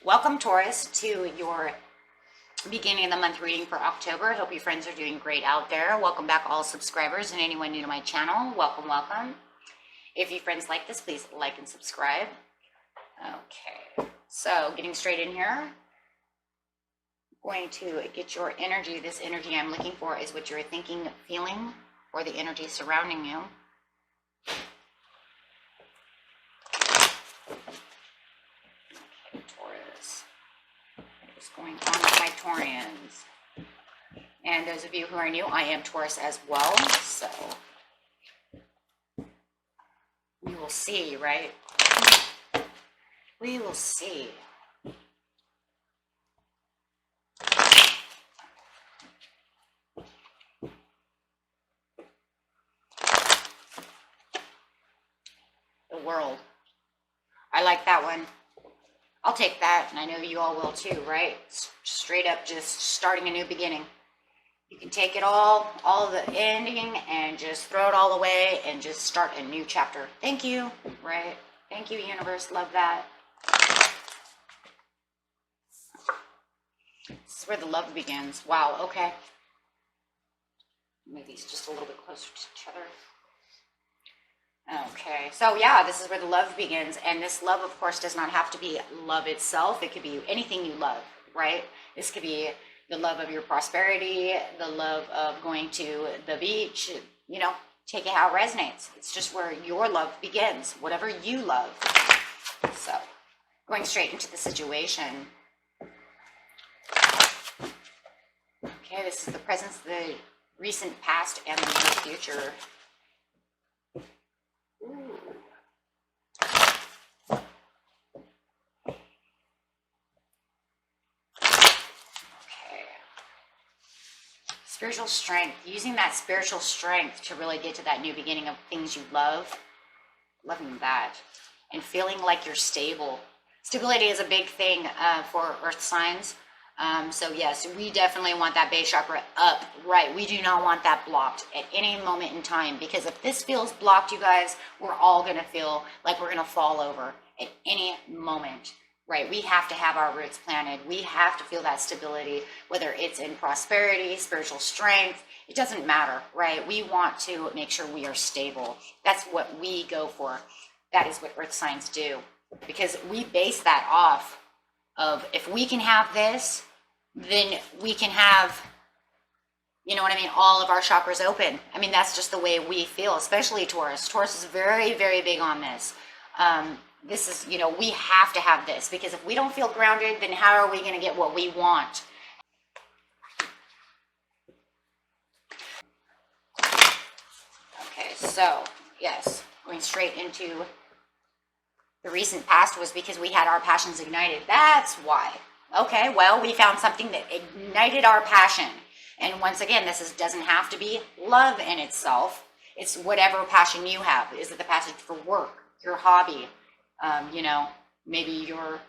Welcome, Taurus, to your beginning of the month reading for October. I hope you friends are doing great out there. Welcome back, all subscribers and anyone new to my channel. Welcome, welcome. If you friends like this, please like and subscribe. Okay, so getting straight in here. I'm going to get your energy. This energy I'm looking for is what you're thinking, feeling, or the energy surrounding you. Going on with my Taurians. And those of you who are new, I am Taurus as well, so we will see, right? We will see. The world. I like that one. I'll take that, and I know you all will too, right? Straight up just starting a new beginning. You can take it all the ending, and just throw it all away and just start a new chapter. Thank you, right? Thank you, universe. Love that. This is where the love begins. Wow, okay. Make these just a little bit closer to each other. Okay, so yeah, this is where the love begins, and this love, of course, does not have to be love itself. It could be anything you love, right? This could be the love of your prosperity, the love of going to the beach, you know, take it how it resonates. It's just where your love begins, whatever you love. So, going straight into the situation. Okay, this is the present, the recent past, and the near future. Ooh. Okay. Spiritual strength, using that spiritual strength to really get to that new beginning of things you love. Loving that. And feeling like you're stable. Stability is a big thing for earth signs. So yes, we definitely want that base chakra up, right? We do not want that blocked at any moment in time, because if this feels blocked, you guys, we're all going to feel like we're going to fall over at any moment, right? We have to have our roots planted. We have to feel that stability, whether it's in prosperity, spiritual strength, it doesn't matter, right? We want to make sure we are stable. That's what we go for. That is what earth signs do, because we base that off of, if we can have this, then we can have, you know what I mean, all of our chakras open. I mean, that's just the way we feel, especially Taurus. Taurus is very, very big on this. This is, you know, we have to have this, because if we don't feel grounded, then how are we going to get what we want? Okay, so, yes, going straight into the recent past was because we had our passions ignited. That's why. Okay, well, we found something that ignited our passion. And once again, this doesn't have to be love in itself. It's whatever passion you have. Is it the passion for work, your hobby, you know, maybe your,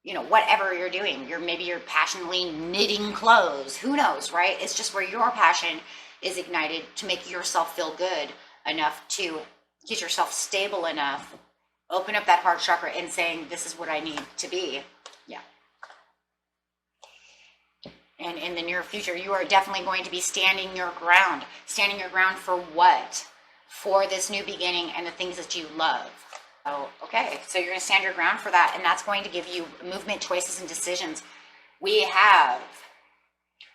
you know, whatever you're doing. Maybe you're passionately knitting clothes. Who knows, right? It's just where your passion is ignited to make yourself feel good enough to get yourself stable enough. Open up that heart chakra and saying, this is what I need to be. Yeah. And in the near future, you are definitely going to be standing your ground. Standing your ground for what? For this new beginning and the things that you love. Oh, okay. So you're going to stand your ground for that. And that's going to give you movement, choices, and decisions. We have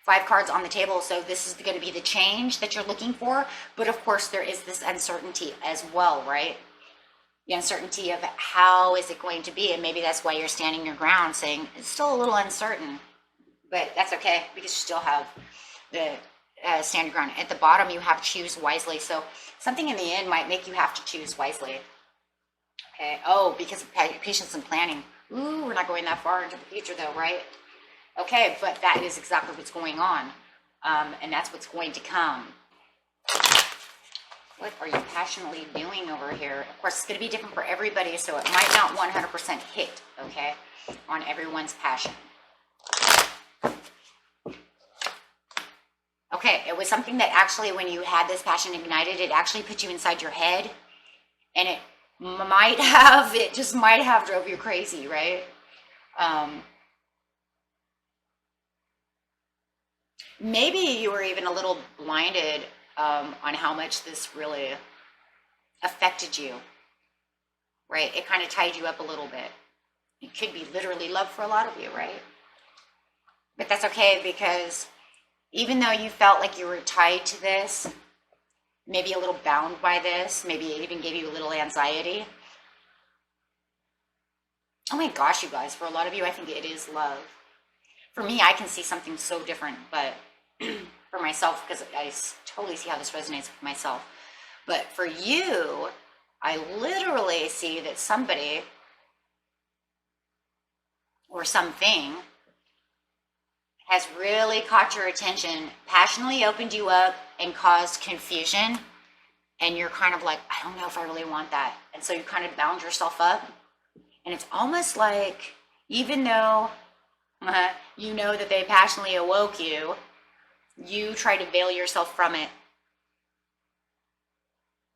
5 cards on the table. So this is going to be the change that you're looking for. But of course, there is this uncertainty as well, right? The uncertainty of how is it going to be, and maybe that's why you're standing your ground, saying it's still a little uncertain, but that's okay, because you still have the stand your ground. At the bottom, you have choose wisely, so something in the end might make you have to choose wisely. Okay, oh, because of patience and planning. Ooh, we're not going that far into the future though, right? Okay, but that is exactly what's going on, and that's what's going to come. What are you passionately doing over here? Of course, it's going to be different for everybody, so it might not 100% hit, okay, on everyone's passion. Okay, it was something that actually, when you had this passion ignited, it actually put you inside your head, and it just might have drove you crazy, right? maybe you were even a little blinded on how much this really affected you, right? It kind of tied you up a little bit. It could be literally love for a lot of you, right? But that's okay, because even though you felt like you were tied to this, maybe a little bound by this, maybe it even gave you a little anxiety. Oh my gosh, you guys, for a lot of you, I think it is love. For me, I can see something so different, but for myself, because I totally see how this resonates with myself. But for you, I literally see that somebody or something has really caught your attention, passionately opened you up, and caused confusion. And you're kind of like, I don't know if I really want that. And so you kind of bound yourself up. And it's almost like, even though you know that they passionately awoke you, you try to veil yourself from it.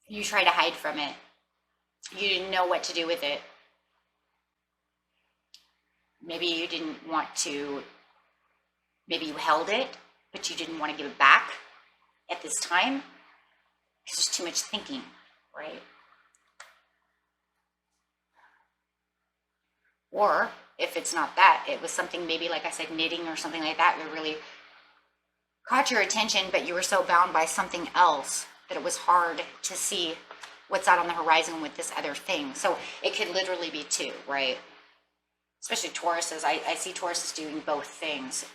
You try to hide from it. You didn't know what to do with it. Maybe you didn't want to, maybe you held it, but you didn't want to give it back at this time because there's too much thinking, right? Or if it's not that, it was something maybe, like I said, knitting or something like that, that really caught your attention, but you were so bound by something else that it was hard to see what's out on the horizon with this other thing. So it could literally be two, right? Especially Tauruses. I see Tauruses doing both things.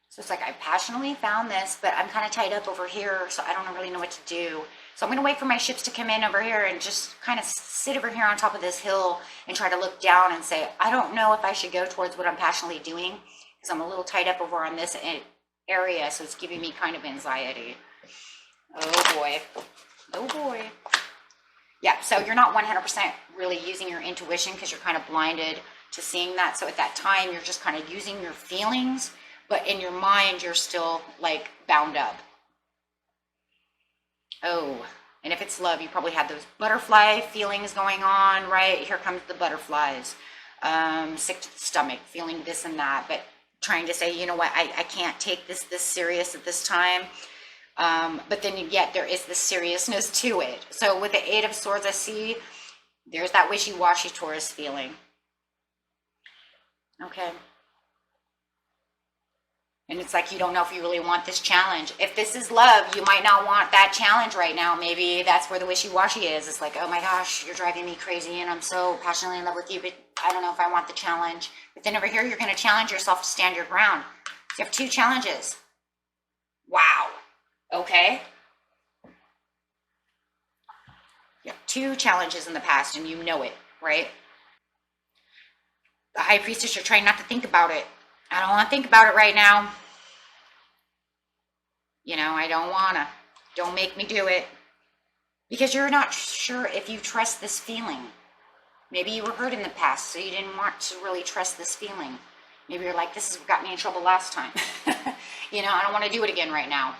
So it's like, I passionately found this, but I'm kind of tied up over here, so I don't really know what to do. So I'm going to wait for my ships to come in over here and just kind of sit over here on top of this hill and try to look down and say, I don't know if I should go towards what I'm passionately doing, because I'm a little tied up over on this area, so it's giving me kind of anxiety. Oh boy. Oh boy. Yeah, so you're not 100% really using your intuition because you're kind of blinded to seeing that. So at that time, you're just kind of using your feelings, but in your mind, you're still like bound up. Oh, and if it's love, you probably had those butterfly feelings going on, right? Here comes the butterflies. Sick to the stomach, feeling this and that, but trying to say, you know what, I can't take this serious at this time. But then yet there is this seriousness to it. So with the Eight of Swords, I see there's that wishy-washy Taurus feeling. Okay. And it's like, you don't know if you really want this challenge. If this is love, you might not want that challenge right now. Maybe that's where the wishy-washy is. It's like, oh my gosh, you're driving me crazy and I'm so passionately in love with you, but I don't know if I want the challenge. But then over here, you're going to challenge yourself to stand your ground. You have two challenges. Wow. Okay. You have two challenges in the past and you know it, right? The High Priestess, you're trying not to think about it. I don't want to think about it right now. You know, I don't want to. Don't make me do it. Because you're not sure if you trust this feeling. Maybe you were hurt in the past, so you didn't want to really trust this feeling. Maybe you're like, this is what got me in trouble last time. You know, I don't want to do it again right now.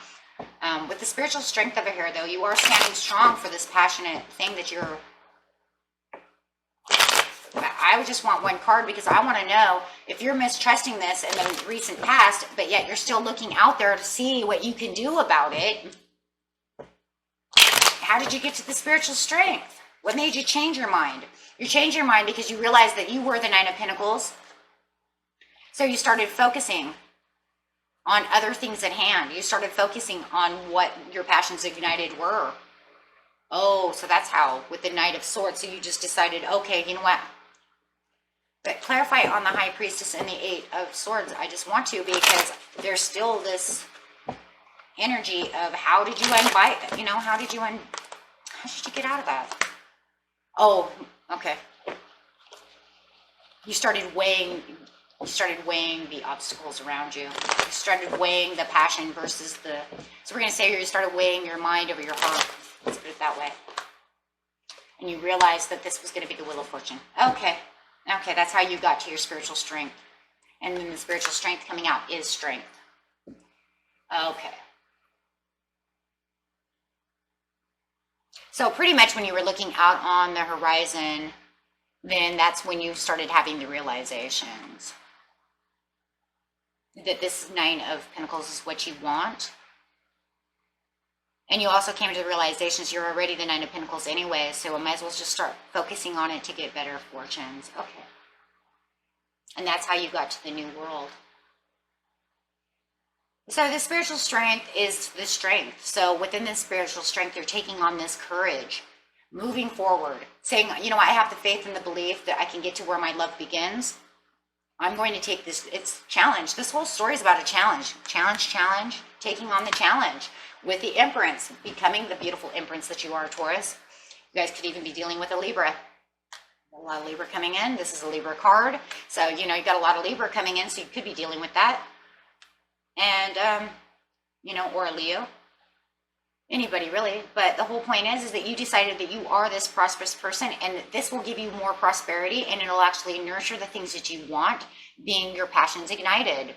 With the spiritual strength over here, though, you are standing strong for this passionate thing that you're... I would just want one card because I want to know if you're mistrusting this in the recent past, but yet you're still looking out there to see what you can do about it. How did you get to the spiritual strength? What made you change your mind? You changed your mind because you realized that you were the Nine of Pentacles. So you started focusing on other things at hand. You started focusing on what your passions ignited were. Oh, so that's how, with the Knight of Swords. So you just decided, okay, you know what? But clarify on the High Priestess and the Eight of Swords. I just want to, because there's still this energy of how did you invite, you know, how did you get out of that? Oh, okay. You started weighing the obstacles around you. You started weighing the passion versus the, so we're going to say you started weighing your mind over your heart. Let's put it that way. And you realized that this was going to be the Wheel of Fortune. Okay. Okay, that's how you got to your spiritual strength. And then the spiritual strength coming out is strength. Okay. So pretty much when you were looking out on the horizon, then that's when you started having the realizations. that this Nine of Pentacles is what you want. And you also came to the realizations you're already the Nine of Pentacles anyway, so I might as well just start focusing on it to get better fortunes. Okay. And that's how you got to the new world. So the spiritual strength is the strength. So within this spiritual strength, you're taking on this courage, moving forward, saying, you know, I have the faith and the belief that I can get to where my love begins. I'm going to take this, it's challenge. This whole story is about a challenge. Challenge, taking on the challenge with the Empress, becoming the beautiful Empress that you are, Taurus. You guys could even be dealing with a Libra. A lot of Libra coming in. This is a Libra card. So, you know, you got a lot of Libra coming in, so you could be dealing with that. And, you know, or a Leo. Anybody really. But the whole point is that you decided that you are this prosperous person, and that this will give you more prosperity, and it'll actually nurture the things that you want, being your passions ignited.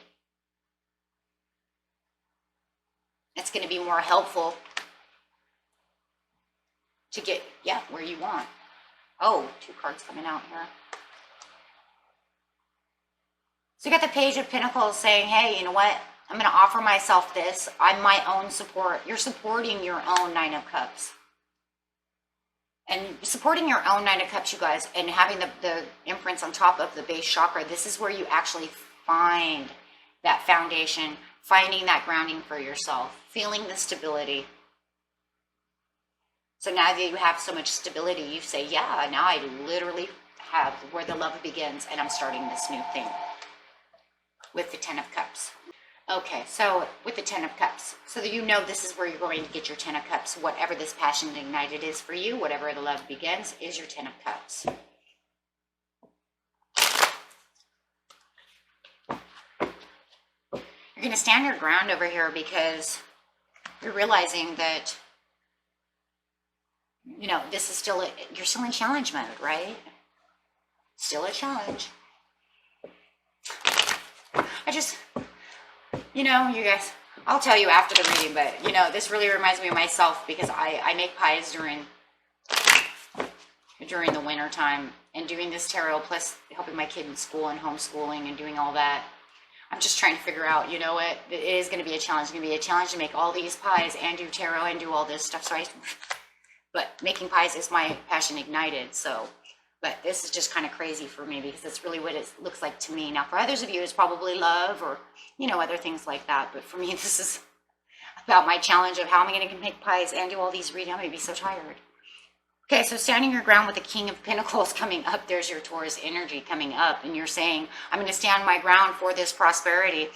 It's going to be more helpful to get, yeah, where you want. Oh, 2 cards coming out here. So you got the Page of Pentacles saying, hey, you know what? I'm going to offer myself this. I'm my own support. You're supporting your own Nine of Cups. And supporting your own Nine of Cups, you guys, and having the Empress on top of the base chakra, this is where you actually find that foundation, finding that grounding for yourself, feeling the stability. So now that you have so much stability, you say, yeah, now I literally have where the love begins, and I'm starting this new thing with the 10 of Cups. Okay, so with the 10 of Cups, so that you know this is where you're going to get your 10 of Cups. Whatever this passion ignited is for you, whatever the love begins, is your 10 of Cups. You're going to stand your ground over here because you're realizing that, you know, this is still, you're still in challenge mode, right? Still a challenge. You know, you guys, I'll tell you after the reading, but, you know, this really reminds me of myself because I make pies during the winter time, and doing this tarot plus helping my kid in school and homeschooling and doing all that. I'm just trying to figure out, you know what, it is going to be a challenge. It's going to be a challenge to make all these pies and do tarot and do all this stuff. So but making pies is my passion ignited. So, but this is just kind of crazy for me because it's really what it looks like to me. Now, for others of you, it's probably love or, you know, other things like that. But for me, this is about my challenge of how am I going to make pies and do all these readings. I'm going to be so tired. Okay, so standing your ground with the King of Pentacles coming up, there's your Taurus energy coming up, and you're saying, I'm going to stand my ground for this prosperity.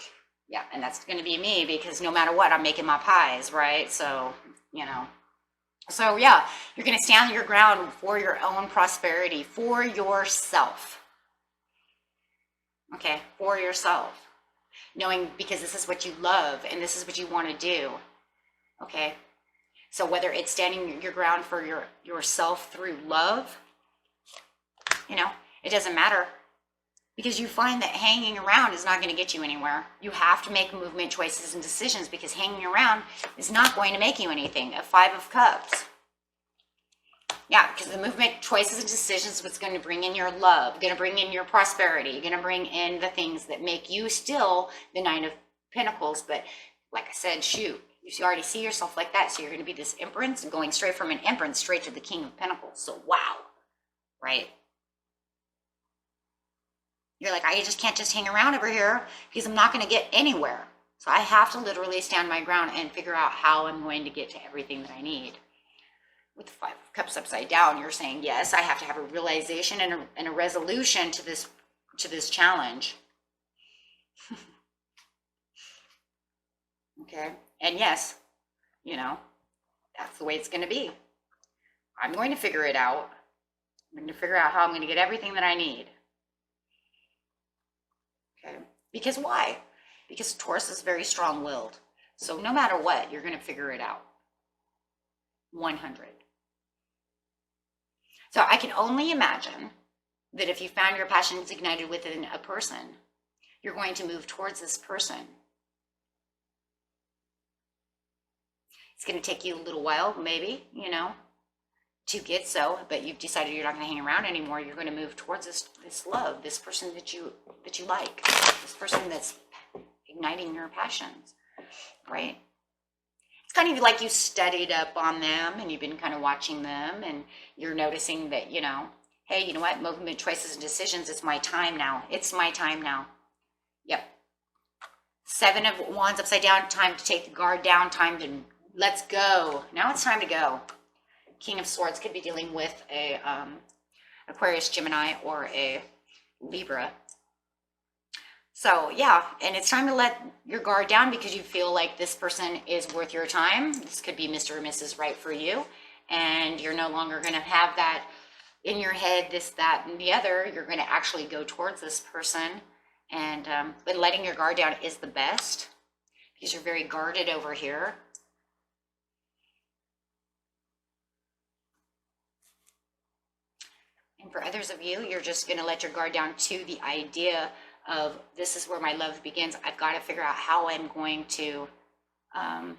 Yeah, and that's going to be me because no matter what, I'm making my pies, right? So, you know. So, yeah, you're going to stand your ground for your own prosperity, for yourself. Okay, for yourself. Knowing because this is what you love and this is what you want to do. Okay. So whether it's standing your ground for yourself through love, you know, it doesn't matter. Because you find that hanging around is not going to get you anywhere. You have to make movement, choices, and decisions because hanging around is not going to make you anything. A 5 of Cups. Yeah, because the movement, choices, and decisions is what's going to bring in your love, going to bring in your prosperity, going to bring in the things that make you still the 9 of Pentacles. But like I said, shoot. You already see yourself like that, so you're going to be this Empress and going straight from an Empress straight to the King of Pentacles. So wow, right? You're like, I just can't just hang around over here because I'm not going to get anywhere. So I have to literally stand my ground and figure out how I'm going to get to everything that I need. With the 5 of Cups upside down, you're saying, yes, I have to have a realization and a resolution to this challenge. Okay. And yes, you know, that's the way it's going to be. I'm going to figure it out. I'm going to figure out how I'm going to get everything that I need. Okay. Because why? Because Taurus is very strong-willed. So no matter what, you're going to figure it out. 100. So I can only imagine that if you found your passions ignited within a person, you're going to move towards this person. It's going to take you a little while, maybe, you know, to get so, but you've decided you're not going to hang around anymore. You're going to move towards this love, this person that you like, this person that's igniting your passions, right? It's kind of like you studied up on them and you've been kind of watching them and you're noticing that, you know, hey, you know what? Movement, choices, and decisions. It's my time now. It's my time now. Yep. 7 of Wands upside down. Time to take the guard down. Time to let's go. Now it's time to go. King of Swords could be dealing with a Aquarius, Gemini, or a Libra. So yeah, and it's time to let your guard down because you feel like this person is worth your time. This could be Mr. or Mrs. Right for you. And you're no longer going to have that in your head, this, that, and the other. You're going to actually go towards this person. And but letting your guard down is the best because you're very guarded over here. And for others of you, you're just going to let your guard down to the idea of this is where my love begins. I've got to figure out how I'm going to, how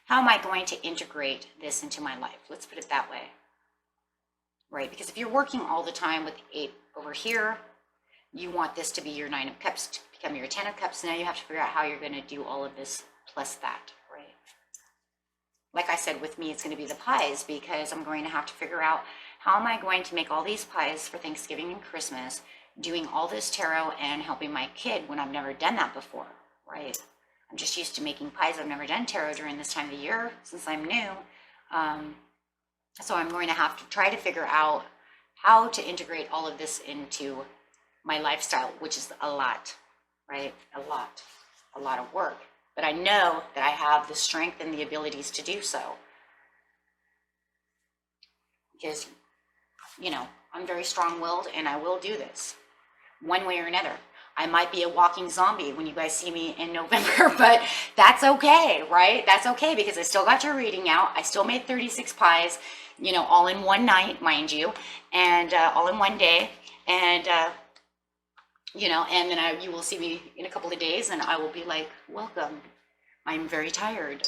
am I going to integrate this into my life? Let's put it that way, right? Because if you're working all the time with 8 over here, you want this to be your 9 of Cups to become your 10 of Cups. Now you have to figure out how you're going to do all of this plus that, right? Like I said, with me, it's going to be the pies because I'm going to have to figure out how am I going to make all these pies for Thanksgiving and Christmas, doing all this tarot and helping my kid when I've never done that before, right? I'm just used to making pies. I've never done tarot during this time of the year since I'm new. So I'm going to have to try to figure out how to integrate all of this into my lifestyle, which is a lot, right? A lot of work. But I know that I have the strength and the abilities to do so. Because, you know, I'm very strong-willed and I will do this one way or another. I might be a walking zombie when you guys see me in November, but that's okay, right? That's okay because I still got your reading out. I still made 36 pies, you know, all in one night, mind you, and all in one day. And, you know, and then you will see me in a couple of days and I will be like, welcome. I'm very tired,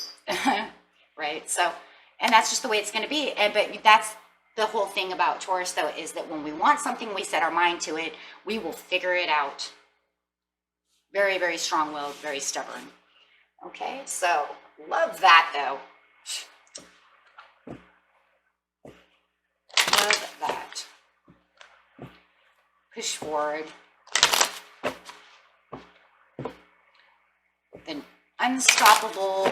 right? So, and that's just the way it's going to be. But that's the whole thing about Taurus, though, is that when we want something, we set our mind to it. We will figure it out. Very, very strong-willed, very stubborn. Okay, so love that, though. Love that. Push forward. The unstoppable,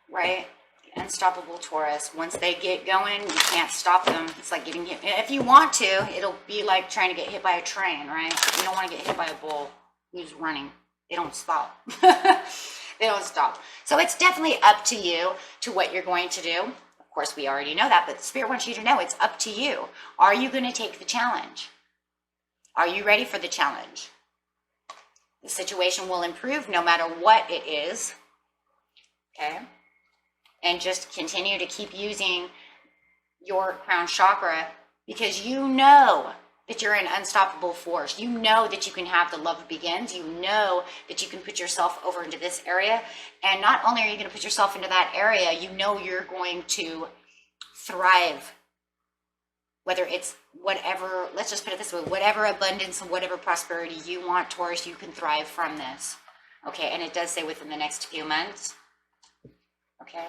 right? The unstoppable Taurus. Once they get going, you can't stop them. It's like getting hit. If you want to, it'll be like trying to get hit by a train, right? You don't want to get hit by a bull who's running. They don't stop. They don't stop. So it's definitely up to you to what you're going to do. Of course, we already know that, but the Spirit wants you to know it's up to you. Are you going to take the challenge? Are you ready for the challenge? The situation will improve no matter what it is. Okay? And just continue to keep using your crown chakra because you know that you're an unstoppable force. You know that you can have the love begins. You know that you can put yourself over into this area. And not only are you going to put yourself into that area, you know you're going to thrive. Whether it's whatever, let's just put it this way, whatever abundance and whatever prosperity you want, Taurus, you can thrive from this. Okay, and it does say within the next few months. Okay.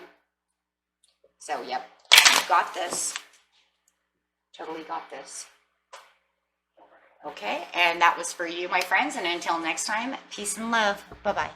So, yep, you got this. Totally got this. Okay, and that was for you, my friends. And until next time, peace and love. Bye-bye.